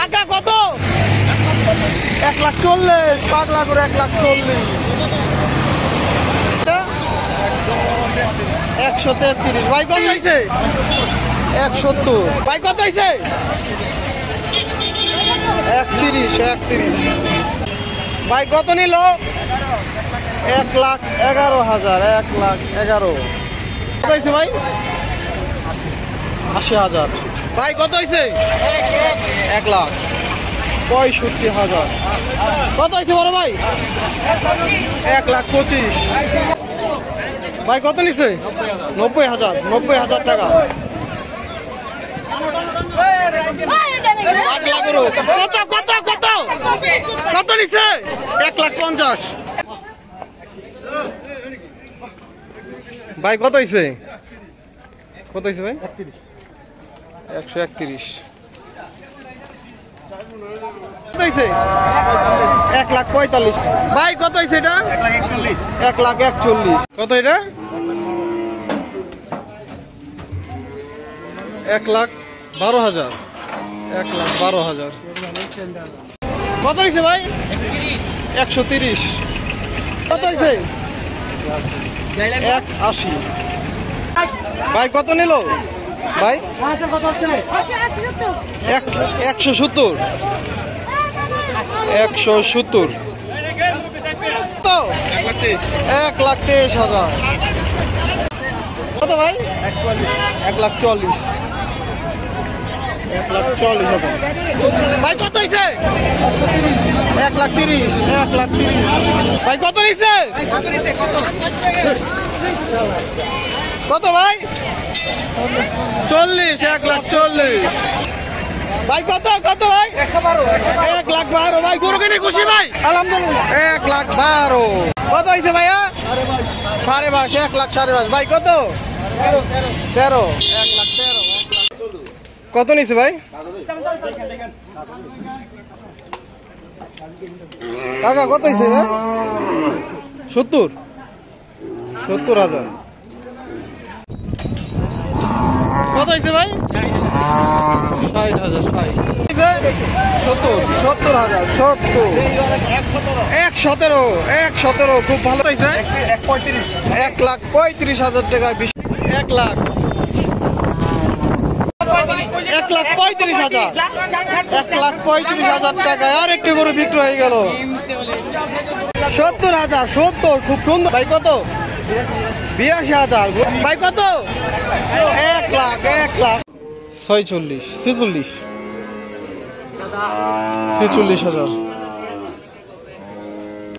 কাকা কত? 1,40,000 পাগলা করে 1,40,000। 133 ভাই কত হয়েছে? 170 ভাই কত হয়েছে? 31 ভাই কত নিল? 1,11,000 1,11,000 কত হয়েছে ভাই? 80,000 ভাই কত হয়েছে? 1,65,000 কত হয়েছে বড় ভাই? 1,25,000 ভাই কত নিচ্ছে? 90,000 টাকা। কত কত কত নিচ্ছে? 1,50,000 ভাই কত হয়েছে? কত হয়েছে ভাই? 131 1,45,000 ভাই কত হয়েছে এটা? 1,41,000 কত এটা? 1,12,000 1,12,000 কত হয়েছে ভাই? 130 কত হয়েছে? 1,80 ভাই কত নিল ভাই? 170 170 তো 1,23,000 কত ভাই? 1,40,000 ভাই কত হয়েছে? 1,30,000 ভাই কত নিচ্ছে? কত ভাই? 40 1,40,000 ভাই কত কত ভাই? 1,12,000 ভাই গরু কিনে খুশি ভাই? আলহামদুলিল্লাহ 1,12,000 কত হয়েছে ভাইয়া? 22,500 1,22,500 ভাই কত? 13 1,13,000 কত নিছে ভাই? কাকা কত হয়েছে ভাই? 70,000 কত হয়েছে ভাই? 60,000 117 খুব ভালো হয়েছে। 1,35,000 টাকা 1,35,000 টাকায় আর একটি গরু বিক্রি হয়ে গেল। 70,000 খুব সুন্দর ভাই কত? 82,000 ভাই কত? 1,46,000 46,000